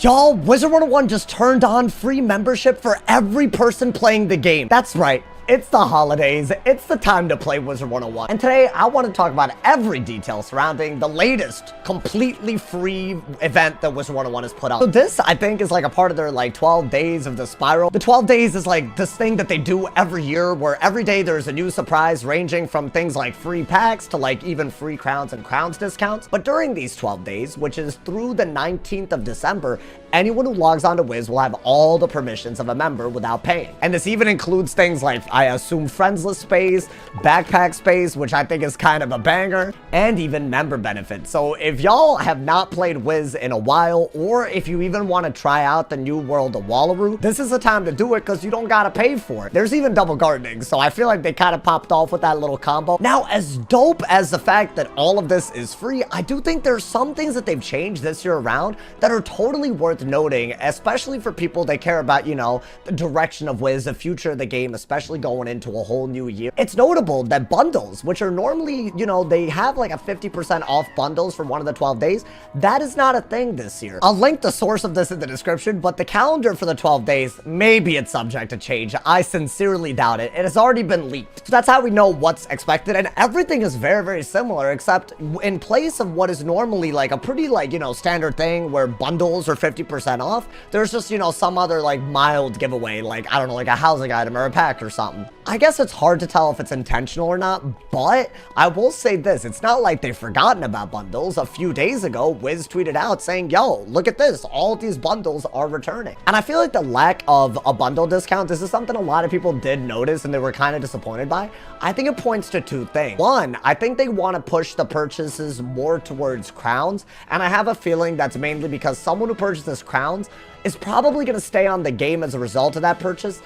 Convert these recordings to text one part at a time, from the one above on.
Y'all, Wizard101 just turned on free membership for every person playing the game. That's right. It's the holidays. It's the time to play Wizard101. And today, I want to talk about every detail surrounding the latest completely free event that Wizard101 has put out. So this, I think, is like a part of their like 12 days of the spiral. The 12 days is like this thing that they do every year where every day there's a new surprise ranging from things like free packs to like even free crowns and crowns discounts. But during these 12 days, which is through the 19th of December, anyone who logs on to Wiz will have all the permissions of a member without paying. And this even includes things like, I assume, friendsless space, backpack space, which I think is kind of a banger, and even member benefits. So if y'all have not played Wiz in a while, or if you even want to try out the new world of Wallaroo, this is the time to do it because you don't gotta pay for it. There's even double gardening, so I feel like they kind of popped off with that little combo. Now, as dope as the fact that all of this is free, I do think there's some things that they've changed this year around that are totally worth noting, especially for people that care about, you know, the direction of Wiz, the future of the game, especially going into a whole new year. It's notable that bundles, which are normally, you know, they have like a 50% off bundles for one of the 12 days, that is not a thing this year. I'll link the source of this in the description, but the calendar for the 12 days, maybe it's subject to change. I sincerely doubt it. It has already been leaked. So that's how we know what's expected, and everything is very, very similar, except in place of what is normally like a pretty like, you know, standard thing where bundles are 50% off, there's just, you know, some other like mild giveaway, like, I don't know, like a housing item or a pack or something. I guess it's hard to tell if it's intentional or not, but I will say this, it's not like they've forgotten about bundles. A few days ago, Wiz tweeted out saying, yo, look at this, all of these bundles are returning. And I feel like the lack of a bundle discount, this is something a lot of people did notice and they were kind of disappointed by. I think it points to two things. One, I think they want to push the purchases more towards crowns, and I have a feeling that's mainly because someone who purchases crowns is probably going to stay on the game as a result of that purchase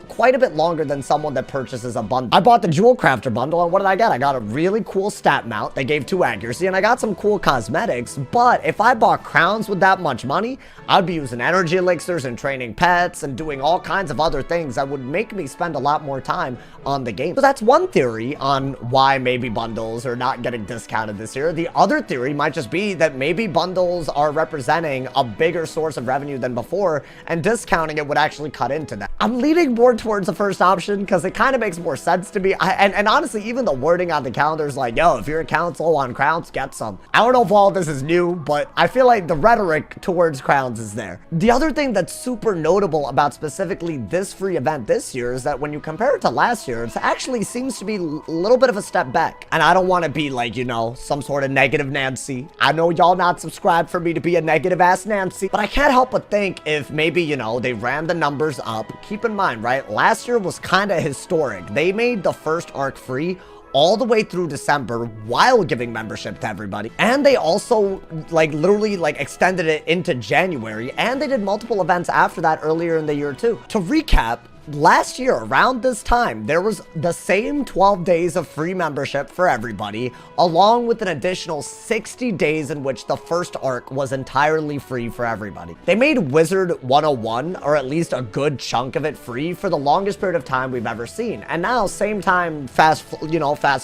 quite a bit longer than someone that purchases a bundle. I bought the Jewel Crafter bundle, and what did I get? I got a really cool stat mount. They gave 2 accuracy, and I got some cool cosmetics, but if I bought crowns with that much money, I'd be using energy elixirs and training pets and doing all kinds of other things that would make me spend a lot more time on the game. So that's one theory on why maybe bundles are not getting discounted this year. The other theory might just be that maybe bundles are representing a bigger source of revenue than before, and discounting it would actually cut into that. I'm leaning more towards the first option because it kind of makes more sense to me. And honestly, even the wording on the calendar is like, yo, if you're a council on crowns, get some. I don't know if all this is new, but I feel like the rhetoric towards crowns is there. The other thing that's super notable about specifically this free event this year is that when you compare it to last year, it actually seems to be a little bit of a step back. And I don't want to be like, you know, some sort of negative Nancy. I know y'all not subscribed for me to be a negative ass Nancy, but I can't help but think if maybe, you know, they ran the numbers up. Keep in mind, right? Last year was kind of historic. They made the first arc free all the way through December while giving membership to everybody. And they also like literally like extended it into January, and they did multiple events after that earlier in the year too. To recap, last year, around this time, there was the same 12 days of free membership for everybody, along with an additional 60 days in which the first arc was entirely free for everybody. They made Wizard101, or at least a good chunk of it, free for the longest period of time we've ever seen. And now, same time, fast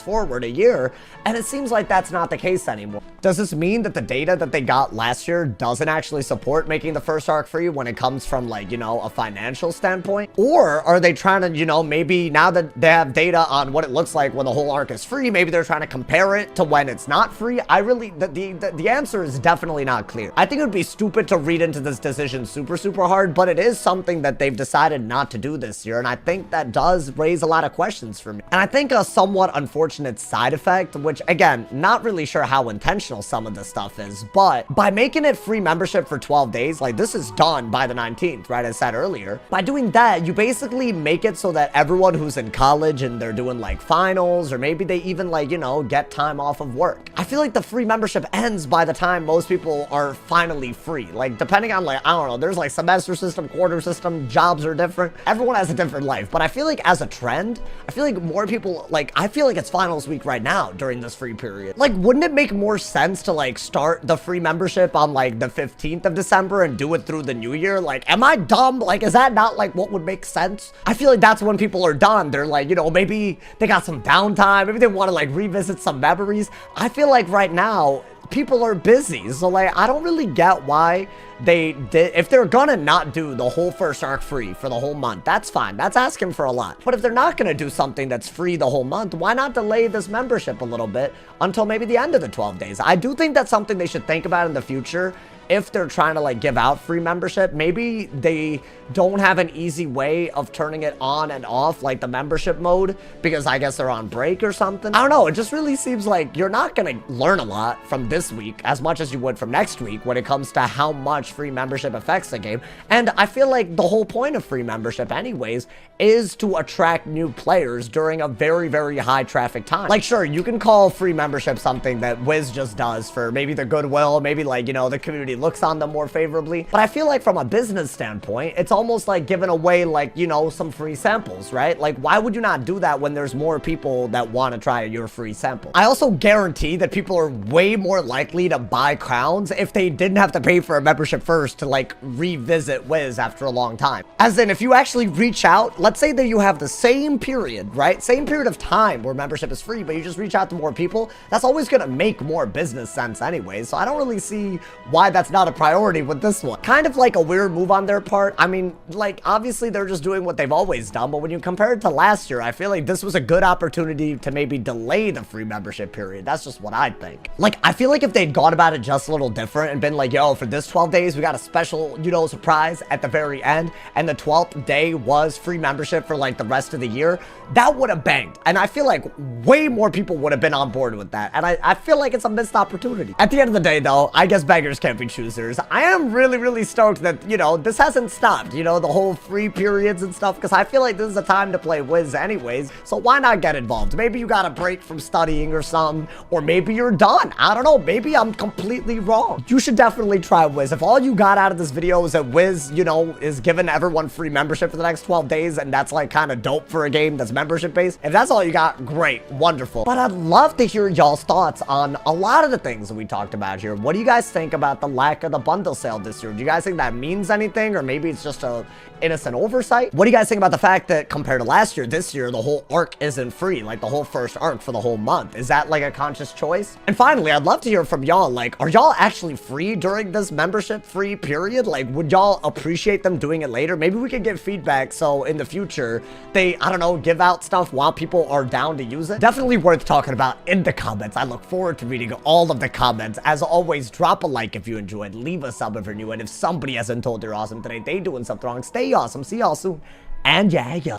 forward a year, and it seems like that's not the case anymore. Does this mean that the data that they got last year doesn't actually support making the first arc free when it comes from, like, you know, a financial standpoint? Or are they trying to, you know, maybe now that they have data on what it looks like when the whole arc is free, maybe they're trying to compare it to when it's not free? I really, the answer is definitely not clear. I think it would be stupid to read into this decision super hard, but it is something that they've decided not to do this year, and I think that does raise a lot of questions for me. And I think a somewhat unfortunate side effect, which again, not really sure how intentional some of this stuff is, but by making it free membership for 12 days, like this is done by the 19th, right? I said earlier. By doing that, you basically make it so that everyone who's in college and they're doing like finals, or maybe they even like, you know, get time off of work. I feel like the free membership ends by the time most people are finally free. Like depending on like, I don't know, there's like semester system, quarter system, jobs are different. Everyone has a different life, but I feel like as a trend, I feel like more people, like I feel like it's finals week right now during this free period. Like, wouldn't it make more sense to like start the free membership on like the 15th of December and do it through the new year? Like, am I dumb? Like, is that not like what would make sense? I feel like that's when people are done. They're like, you know, maybe they got some downtime. Maybe they want to like revisit some memories. I feel like right now, people are busy. So like, I don't really get why they did. If they're gonna not do the whole first arc free for the whole month, that's fine. That's asking for a lot. But if they're not gonna do something that's free the whole month, why not delay this membership a little bit until maybe the end of the 12 days? I do think that's something they should think about in the future. If they're trying to like give out free membership, maybe they don't have an easy way of turning it on and off, like the membership mode, because I guess they're on break or something. I don't know. It just really seems like you're not going to learn a lot from this week as much as you would from next week when it comes to how much free membership affects the game. And I feel like the whole point of free membership anyways is to attract new players during a very, very high traffic time. Like, sure, you can call free membership something that Wiz just does for maybe the goodwill, maybe like, you know, the community looks on them more favorably. But I feel like from a business standpoint, it's almost like giving away like, you know, some free samples, right? Like, why would you not do that when there's more people that want to try your free sample? I also guarantee that people are way more likely to buy crowns if they didn't have to pay for a membership first to like revisit Wiz after a long time. As in, if you actually reach out, let's say that you have the same period, right? Same period of time where membership is free, but you just reach out to more people, that's always going to make more business sense anyway. So I don't really see why that's not a priority with this one. Kind of like a weird move on their part. I mean, like, obviously they're just doing what they've always done, but when you compare it to last year, I feel like this was a good opportunity to maybe delay the free membership period. That's just what I think. Like, I feel like if they'd gone about it just a little different and been like, yo, for this 12 days, we got a special, you know, surprise at the very end, and the 12th day was free membership for like the rest of the year, that would have banged. And I feel like way more people would have been on board with that. And I feel like it's a missed opportunity. At the end of the day, though, I guess beggars can't be choosers. I am really, really stoked that, you know, this hasn't stopped, you know, the whole free periods and stuff, because I feel like this is a time to play Wiz anyways, so why not get involved? Maybe you got a break from studying or something, or maybe you're done. I don't know, maybe I'm completely wrong. You should definitely try Wiz. If all you got out of this video is that Wiz, you know, is giving everyone free membership for the next 12 days, and that's like kind of dope for a game that's membership based, if that's all you got, great, wonderful. But I'd love to hear y'all's thoughts on a lot of the things that we talked about here. What do you guys think about the lack of the bundle sale this year? Do you guys think that means anything, or maybe it's just a innocent oversight? What do you guys think about the fact that compared to last year, this year the whole arc isn't free, like the whole first arc for the whole month? Is that like a conscious choice? And finally, I'd love to hear from y'all, like, are y'all actually free during this membership free period? Like, would y'all appreciate them doing it later? Maybe we could get feedback so in the future they, I don't know, give out stuff while people are down to use it. Definitely worth talking about in the comments. I look forward to reading all of the comments. As always, drop a like if you enjoyed, leave a sub if you're new, and if somebody hasn't told they're awesome today, they doing something wrong, stay awesome. See y'all soon, and yeah.